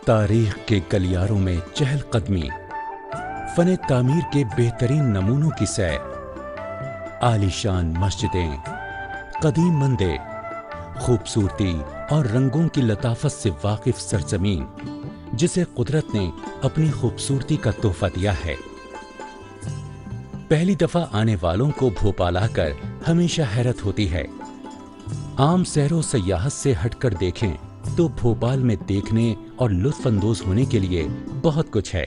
तारीख के गलियारों में चहलकदमी, फने तामीर के बेहतरीन नमूनों की सैर, आलीशान मस्जिदें, कदीम मंदिर, खूबसूरती और रंगों की लताफत से वाकिफ सरजमीन जिसे कुदरत ने अपनी खूबसूरती का तोहफा दिया है। पहली दफा आने वालों को भोपाल आकर हमेशा हैरत होती है। आम सैरो सयाहत से हटकर देखें तो भोपाल में देखने और लुत्फ अंदोज होने के लिए बहुत कुछ है।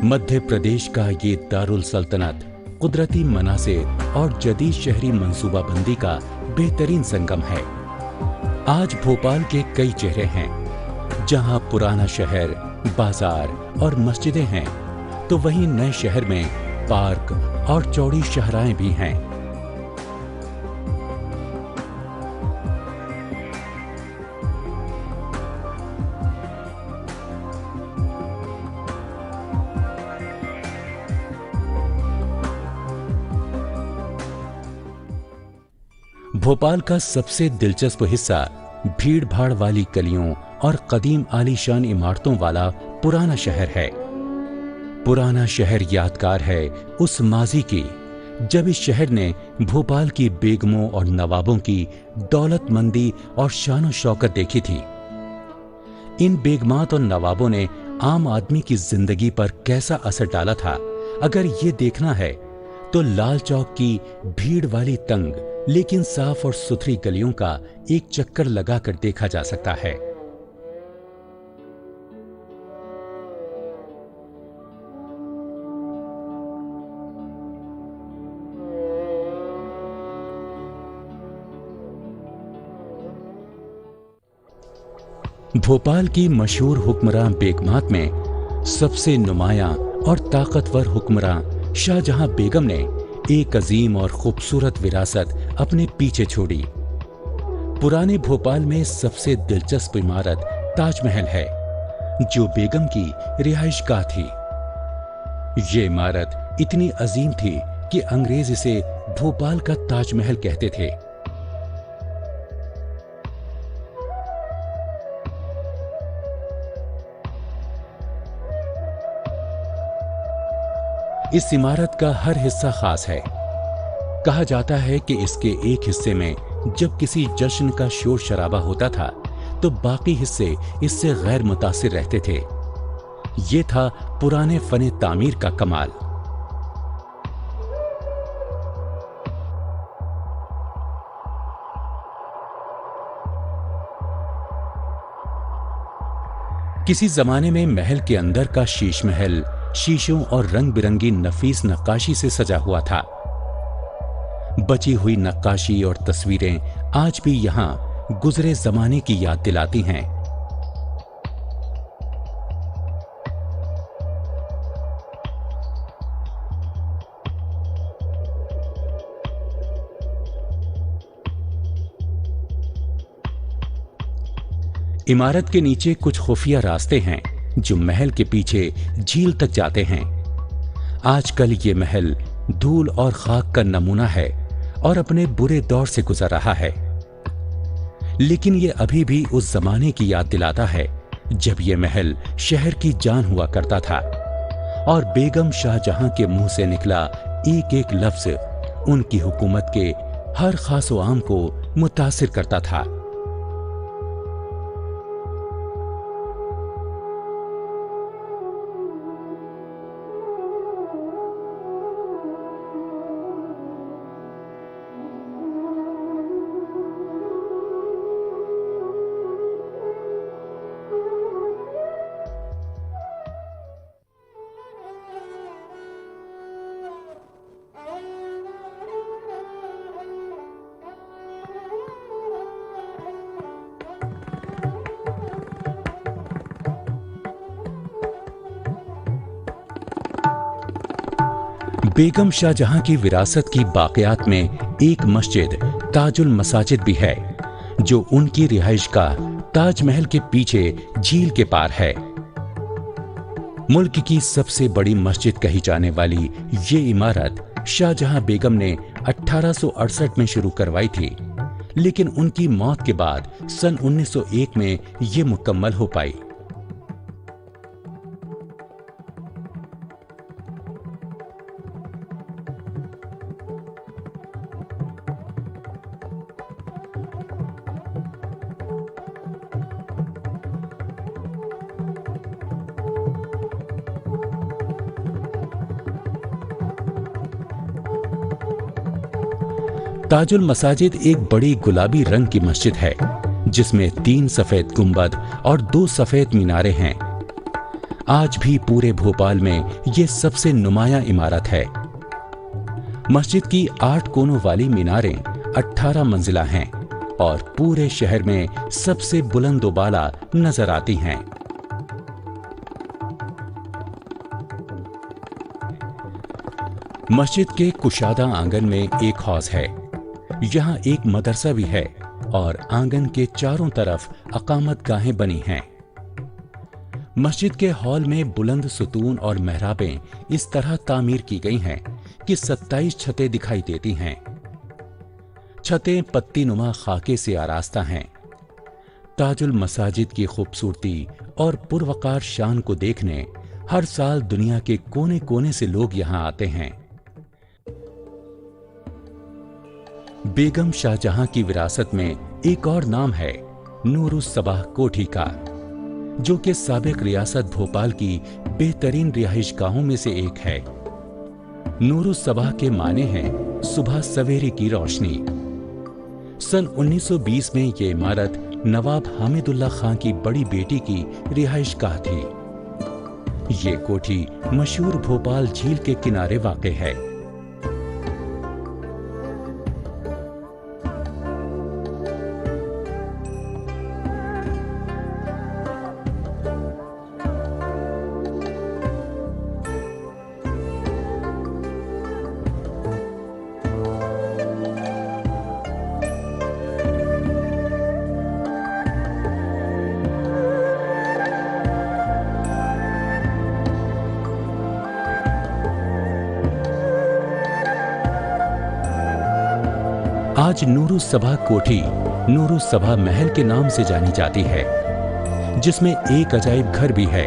मध्य प्रदेश का ये दारुल सल्तनत कुदरती मनाज़िर और जदीद शहरी मंसूबाबंदी का बेहतरीन संगम है। आज भोपाल के कई चेहरे हैं। जहां पुराना शहर, बाजार और मस्जिदें हैं, तो वहीं नए शहर में पार्क और चौड़ी शाहराहें भी हैं। भोपाल का सबसे दिलचस्प हिस्सा भीड़ भाड़ वाली गलियों और कदीम आलीशान इमारतों वाला पुराना शहर है। पुराना शहर यादगार है उस माजी की जब इस शहर ने भोपाल की बेगमों और नवाबों की दौलतमंदी और शान शौकत देखी थी। इन बेगमात और नवाबों ने आम आदमी की जिंदगी पर कैसा असर डाला था, अगर ये देखना है तो लाल चौक की भीड़ वाली तंग लेकिन साफ और सुथरी गलियों का एक चक्कर लगाकर देखा जा सकता है। भोपाल की मशहूर हुक्मरान बेगमात में सबसे नुमायां और ताकतवर हुक्मरान शाहजहां बेगम ने एक अजीम और खूबसूरत विरासत अपने पीछे छोड़ी। पुराने भोपाल में सबसे दिलचस्प इमारत ताजमहल है, जो बेगम की रिहाइशगाह थी। ये इमारत इतनी अजीम थी कि अंग्रेज इसे भोपाल का ताजमहल कहते थे। इस इमारत का हर हिस्सा खास है। कहा जाता है कि इसके एक हिस्से में जब किसी जश्न का शोर शराबा होता था तो बाकी हिस्से इससे गैर मुतासिर रहते थे। ये था पुराने फने तामीर का कमाल। किसी जमाने में महल के अंदर का शीश महल शीशों और रंग बिरंगी नफीस नक्काशी से सजा हुआ था। बची हुई नक्काशी और तस्वीरें आज भी यहां गुजरे जमाने की याद दिलाती हैं। इमारत के नीचे कुछ खुफिया रास्ते हैं जो महल के पीछे झील तक जाते हैं। आजकल ये महल धूल और खाक का नमूना है और अपने बुरे दौर से गुजर रहा है, लेकिन ये अभी भी उस जमाने की याद दिलाता है जब ये महल शहर की जान हुआ करता था और बेगम शाहजहां के मुंह से निकला एक एक लफ्ज उनकी हुकूमत के हर खास व आम को मुतासिर करता था। बेगम शाहजहां की विरासत की बाक़ियात में एक मस्जिद ताजुल मसाजिद भी है, जो उनकी रिहाइशगाह ताजमहल के पीछे झील के पार है। मुल्क की सबसे बड़ी मस्जिद कही जाने वाली ये इमारत शाहजहां बेगम ने 1868 में शुरू करवाई थी, लेकिन उनकी मौत के बाद सन 1901 में ये मुकम्मल हो पाई। ताजुल मसाजिद एक बड़ी गुलाबी रंग की मस्जिद है जिसमें 3 सफेद गुंबद और 2 सफेद मीनारे हैं। आज भी पूरे भोपाल में ये सबसे नुमायां इमारत है। मस्जिद की 8 कोनों वाली मीनारें 18 मंजिला हैं और पूरे शहर में सबसे बुलंदोबाला नजर आती हैं। मस्जिद के कुशादा आंगन में एक हौज है। यहाँ एक मदरसा भी है और आंगन के चारों तरफ अकामत गाहें बनी हैं। मस्जिद के हॉल में बुलंद सुतून और मेहराबें इस तरह तामीर की गई हैं कि 27 छतें दिखाई देती हैं। छतें पत्तीनुमा खाके से आरास्ता हैं। ताजुल मसाजिद की खूबसूरती और पुरवकार शान को देखने हर साल दुनिया के कोने कोने से लोग यहाँ आते हैं। बेगम शाहजहां की विरासत में एक और नाम है नूरुस्सबाह कोठी का, जो कि साबिक रियासत भोपाल की बेहतरीन रिहाइशगाहों में से एक है। नूरुस्सबाह के माने हैं सुबह सवेरे की रोशनी। सन 1920 में यह इमारत नवाब हामिदुल्लाह खां की बड़ी बेटी की रिहाइशगाह थी। ये कोठी मशहूर भोपाल झील के किनारे वाक़ है। आज नूरुस्सबाह कोठी नूरुस्सबाह महल के नाम से जानी जाती है, जिसमें एक अजायब घर भी है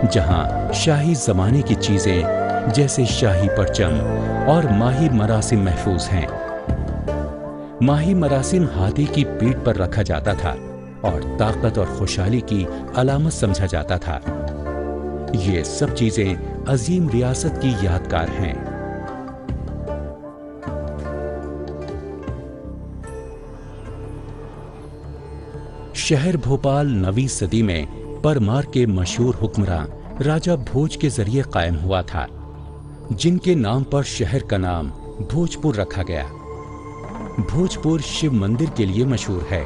जहां शाही जमाने की चीजें जैसे शाही परचम और माही मरासिम महफूज हैं। माही मरासिम हाथी की पीठ पर रखा जाता था और ताकत और खुशहाली की अलामत समझा जाता था। ये सब चीजें अजीम रियासत की यादगार हैं। शहर भोपाल 9वीं सदी में परमार के मशहूर हुक्मरान राजा भोज के जरिए कायम हुआ था, जिनके नाम पर शहर का नाम भोजपुर रखा गया। भोजपुर शिव मंदिर के लिए मशहूर है,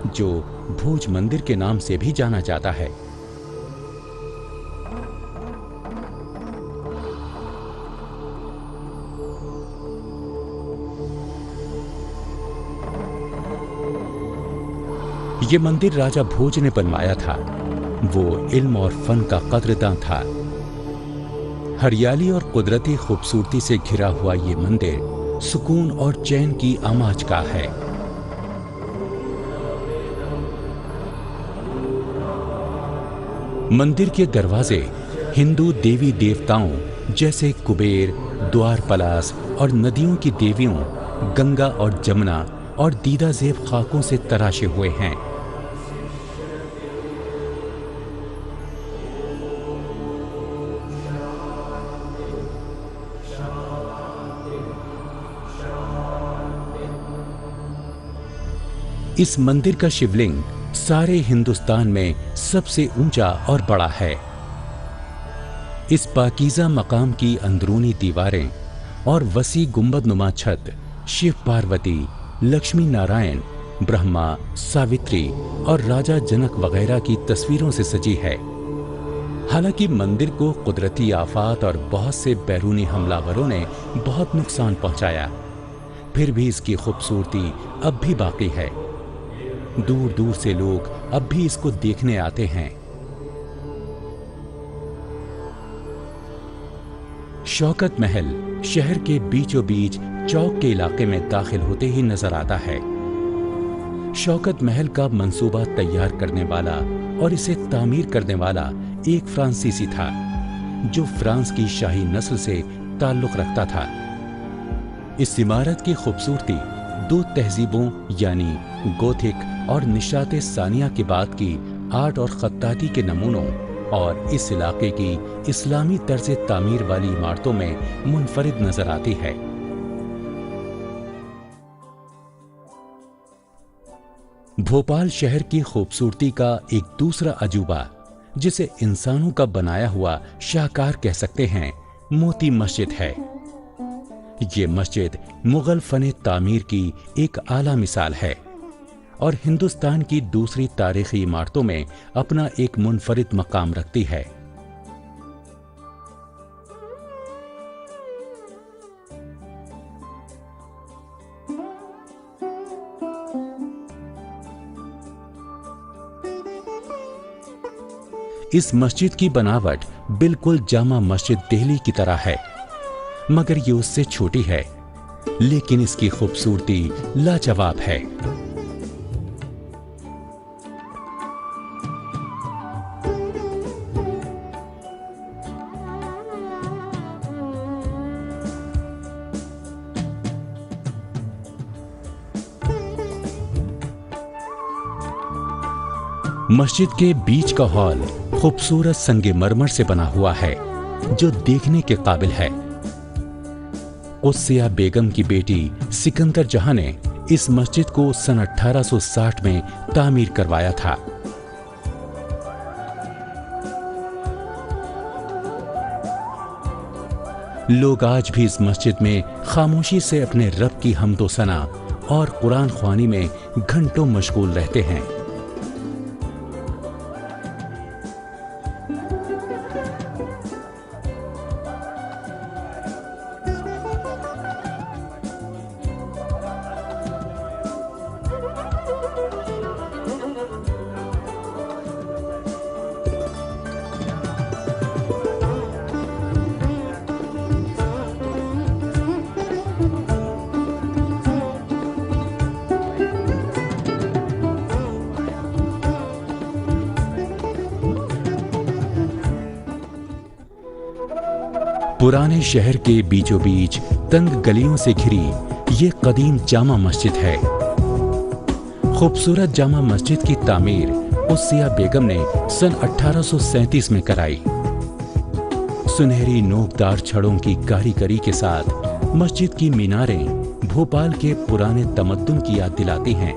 जो भोज मंदिर के नाम से भी जाना जाता है। ये मंदिर राजा भोज ने बनवाया था। वो इल्म और फन का कदरदान था। हरियाली और कुदरती खूबसूरती से घिरा हुआ ये मंदिर सुकून और चैन की आमाज का है। मंदिर के दरवाजे हिंदू देवी देवताओं जैसे कुबेर, द्वारपालास और नदियों की देवियों गंगा और जमुना और दीदा जेब खाकों से तराशे हुए हैं। इस मंदिर का शिवलिंग सारे हिंदुस्तान में सबसे ऊंचा और बड़ा है। इस पाकीज़ा मकाम की अंदरूनी दीवारें और वसी गुंबदनुमा छत शिव पार्वती, लक्ष्मी नारायण, ब्रह्मा, सावित्री और राजा जनक वगैरह की तस्वीरों से सजी है। हालांकि मंदिर को कुदरती आफात और बहुत से बैरूनी हमलावरों ने बहुत नुकसान पहुंचाया, फिर भी इसकी खूबसूरती अब भी बाकी है। दूर दूर से लोग अब भी इसको देखने आते हैं। शौकत महल शहर के बीचों बीच चौक के इलाके में दाखिल होते ही नजर आता है। शौकत महल का मंसूबा तैयार करने वाला और इसे तामीर करने वाला एक फ्रांसीसी था जो फ्रांस की शाही नस्ल से ताल्लुक रखता था। इस इमारत की खूबसूरती दो तहजीबों यानी गोथिक और निशाते सानिया के बाद की आर्ट और खत्ताती के नमूनों और इस इलाके की इस्लामी तर्ज तामीर वाली इमारतों में मुनफरिद नजर आती है। भोपाल शहर की खूबसूरती का एक दूसरा अजूबा, जिसे इंसानों का बनाया हुआ शाहकार कह सकते हैं, मोती मस्जिद है। ये मस्जिद मुगल फने तामीर की एक आला मिसाल है और हिंदुस्तान की दूसरी तारीखी इमारतों में अपना एक मुनफरिद मकाम रखती है। इस मस्जिद की बनावट बिल्कुल जामा मस्जिद दिल्ली की तरह है, मगर ये उससे छोटी है, लेकिन इसकी खूबसूरती लाजवाब है। मस्जिद के बीच का हॉल खूबसूरत संगमरमर से बना हुआ है जो देखने के काबिल है। कुस्सिया बेगम की बेटी सिकंदर जहां ने इस मस्जिद को सन 1860 में तामीर करवाया था। लोग आज भी इस मस्जिद में खामोशी से अपने रब की हम्दो सना और कुरान ख्वानी में घंटों मशगूल रहते हैं। पुराने शहर के बीचों बीच तंग गलियों से घिरी ये कदीम जामा मस्जिद है। खूबसूरत जामा मस्जिद की तामीर कुस्सिया बेगम ने सन 1837 में कराई। सुनहरी नोकदार छड़ों की कारीगरी के साथ मस्जिद की मीनारें भोपाल के पुराने तमद्दुन की याद दिलाती हैं।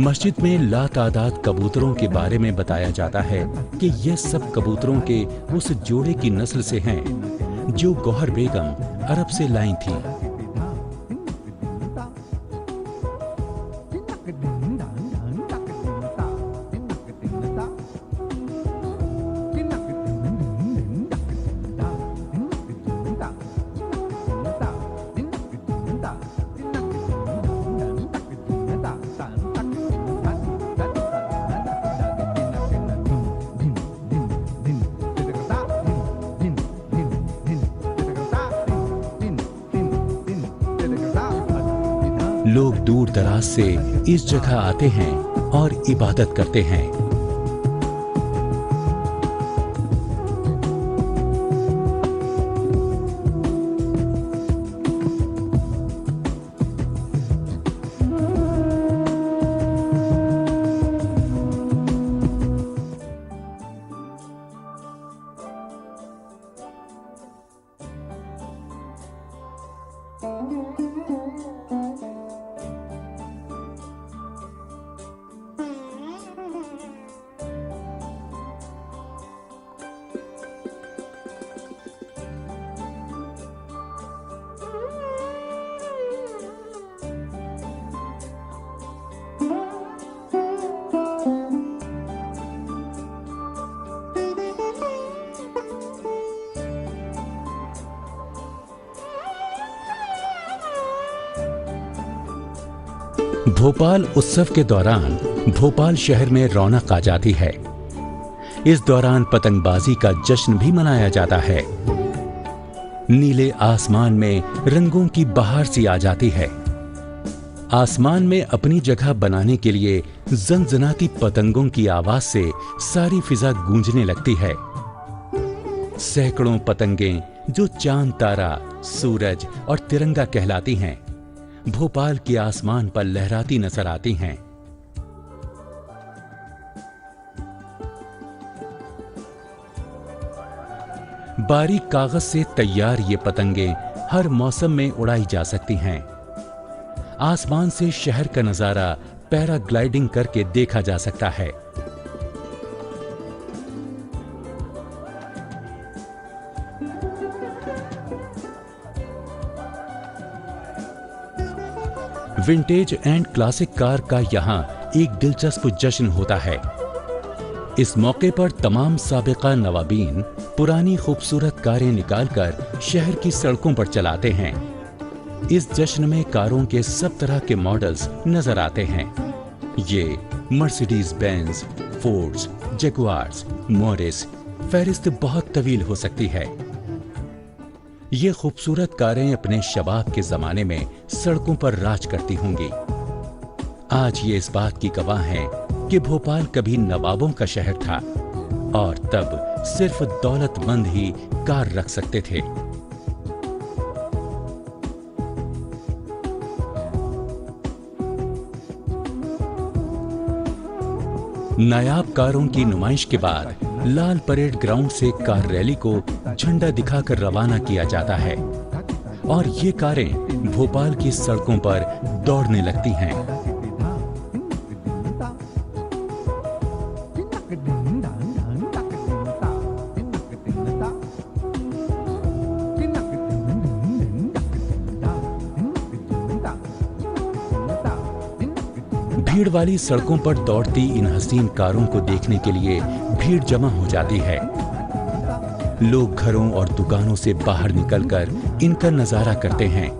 मस्जिद में लातादाद कबूतरों के बारे में बताया जाता है कि ये सब कबूतरों के उस जोड़े की नस्ल से हैं जो गौहर बेगम अरब से लाई थी। लोग दूर दराज से इस जगह आते हैं और इबादत करते हैं। भोपाल उत्सव के दौरान भोपाल शहर में रौनक आ जाती है। इस दौरान पतंगबाजी का जश्न भी मनाया जाता है। नीले आसमान में रंगों की बहार सी आ जाती है। आसमान में अपनी जगह बनाने के लिए जनजनाती पतंगों की आवाज से सारी फिजा गूंजने लगती है। सैकड़ों पतंगें जो चांद, तारा, सूरज और तिरंगा कहलाती हैं, भोपाल के आसमान पर लहराती नजर आती हैं। बारीक कागज से तैयार ये पतंगें हर मौसम में उड़ाई जा सकती हैं। आसमान से शहर का नजारा पैराग्लाइडिंग करके देखा जा सकता है। विंटेज एंड क्लासिक कार का यहां एक दिलचस्प जश्न होता है। इस मौके पर तमाम साबिका नवाबीन पुरानी खूबसूरत कारें निकालकर शहर की सड़कों पर चलाते हैं। इस जश्न में कारों के सब तरह के मॉडल्स नजर आते हैं। ये Mercedes Benz, Fords, Jaguars, Morris, फहरिस्त बहुत तवील हो सकती है। ये खूबसूरत कारें अपने शबाब के जमाने में सड़कों पर राज करती होंगी। आज ये इस बात की गवाह हैं कि भोपाल कभी नवाबों का शहर था और तब सिर्फ दौलतमंद ही कार रख सकते थे। नायाब कारों की नुमाइश के बाद लाल परेड ग्राउंड से कार रैली को झंडा दिखाकर रवाना किया जाता है और ये कारें भोपाल की सड़कों पर दौड़ने लगती हैं। भीड़ वाली सड़कों पर दौड़ती इन हसीन कारों को देखने के लिए भीड़ जमा हो जाती है। लोग घरों और दुकानों से बाहर निकलकर इनका नजारा करते हैं।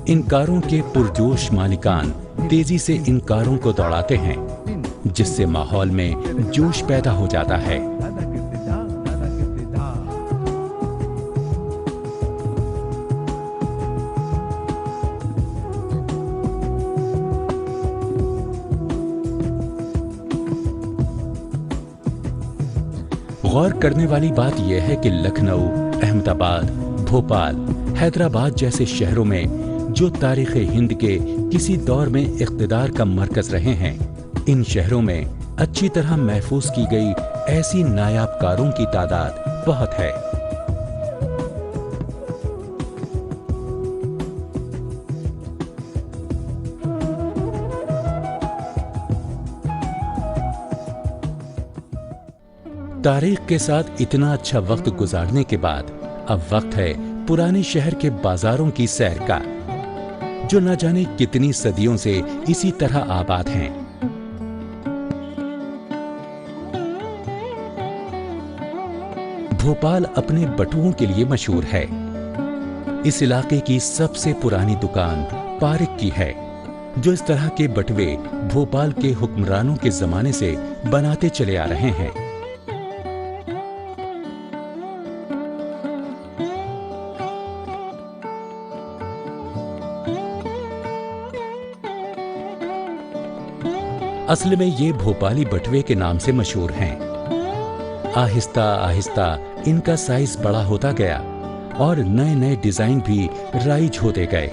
इन कारों के पुरजोश मालिकान तेजी से इन कारों को दौड़ाते हैं, जिससे माहौल में जोश पैदा हो जाता है। गौर करने वाली बात यह है कि लखनऊ, अहमदाबाद, भोपाल, हैदराबाद जैसे शहरों में जो तारीख़ हिंद के किसी दौर में इक़्तिदार का मरकज रहे हैं, इन शहरों में अच्छी तरह महफूज की गई ऐसी नायाब कारों की तादाद बहुत है। तारीख के साथ इतना अच्छा वक्त गुजारने के बाद अब वक्त है पुराने शहर के बाजारों की सैर का, जो न जाने कितनी सदियों से इसी तरह आबाद हैं। भोपाल अपने बटुओं के लिए मशहूर है। इस इलाके की सबसे पुरानी दुकान पारिक की है, जो इस तरह के बटुए भोपाल के हुक्मरानों के जमाने से बनाते चले आ रहे हैं। असल में ये भोपाली बटुए के नाम से मशहूर हैं। आहिस्ता आहिस्ता इनका साइज बड़ा होता गया और नए नए डिजाइन भी राइज होते गए।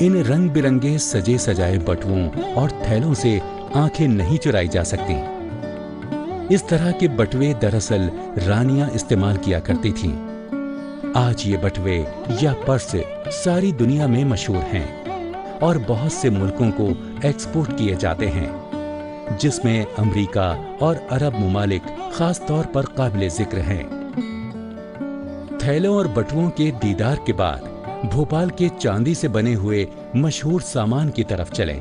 इन रंग बिरंगे सजे सजाए बटुओं और थैलों से आंखें नहीं चुराई जा सकती। इस तरह के बटुए दरअसल रानियां इस्तेमाल किया करती थीं। आज ये बटुए या पर्स सारी दुनिया में मशहूर हैं और बहुत से मुल्कों को एक्सपोर्ट किए जाते हैं, जिसमें अमेरिका और अरब मुमालिक खास तौर पर काबिले जिक्र हैं। थैलों और बटुओं के दीदार के बाद भोपाल के चांदी से बने हुए मशहूर सामान की तरफ चलें।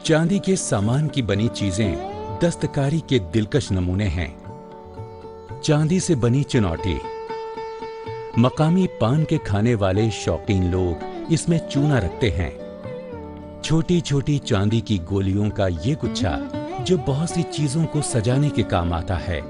चांदी के सामान की बनी चीजें दस्तकारी के दिलकश नमूने हैं। चांदी से बनी चिनौटी, मकामी पान के खाने वाले शौकीन लोग इसमें चूना रखते हैं। छोटी छोटी चांदी की गोलियों का ये गुच्छा जो बहुत सी चीजों को सजाने के काम आता है।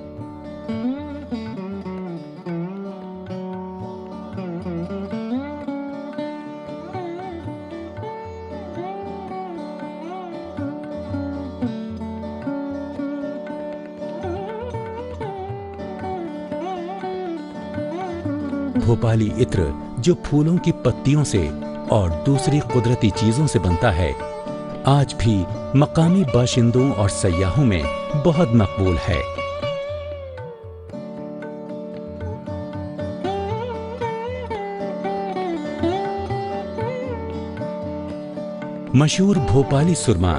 भोपाली इत्र जो फूलों की पत्तियों से और दूसरी कुदरती चीजों से बनता है, आज भी मकामी बाशिंदों और सयाहों में बहुत मकबूल है। मशहूर भोपाली सुरमा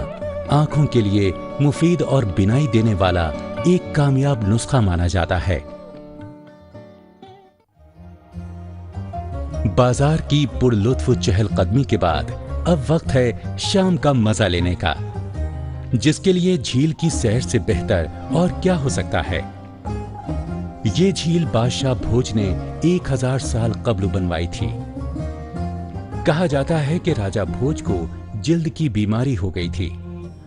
आंखों के लिए मुफीद और बिनाई देने वाला एक कामयाब नुस्खा माना जाता है। बाजार की पुरलुत्फ चहलकदमी के बाद अब वक्त है शाम का मजा लेने का, जिसके लिए झील की सैर से बेहतर और क्या हो सकता है। ये झील बादशाह भोज ने 1000 साल कब्ल बनवाई थी। कहा जाता है कि राजा भोज को जिल्द की बीमारी हो गई थी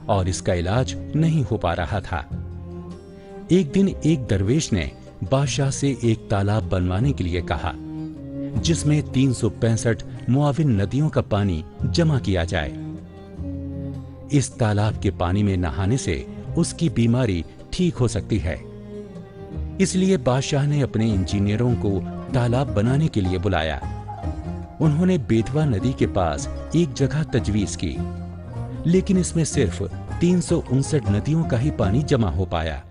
और इसका इलाज नहीं हो पा रहा था। एक दिन एक दरवेश ने बादशाह से एक तालाब बनवाने के लिए कहा, जिसमें 365 मुआविन नदियों का पानी जमा किया जाए। इस तालाब के पानी में नहाने से उसकी बीमारी ठीक हो सकती है। इसलिए बादशाह ने अपने इंजीनियरों को तालाब बनाने के लिए बुलाया। उन्होंने बेतवा नदी के पास एक जगह तजवीज की, लेकिन इसमें सिर्फ 359 नदियों का ही पानी जमा हो पाया।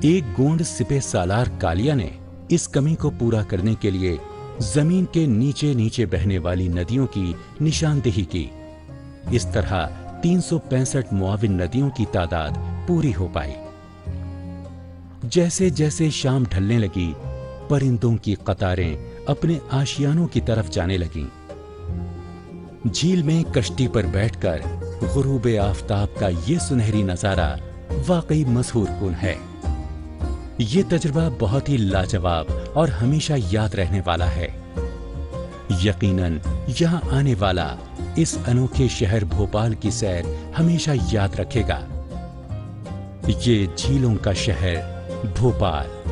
एक गोंड सिपह सालार कालिया ने इस कमी को पूरा करने के लिए जमीन के नीचे नीचे बहने वाली नदियों की निशानदेही की। इस तरह 365 मुआविन नदियों की तादाद पूरी हो पाई। जैसे जैसे शाम ढलने लगी, परिंदों की कतारें अपने आशियानों की तरफ जाने लगीं। झील में कश्ती पर बैठकर गुरूब आफताब का ये सुनहरी नजारा वाकई मशहूर कुन है। ये तजुर्बा बहुत ही लाजवाब और हमेशा याद रहने वाला है। यकीनन यहाँ आने वाला इस अनोखे शहर भोपाल की सैर हमेशा याद रखेगा। ये झीलों का शहर भोपाल।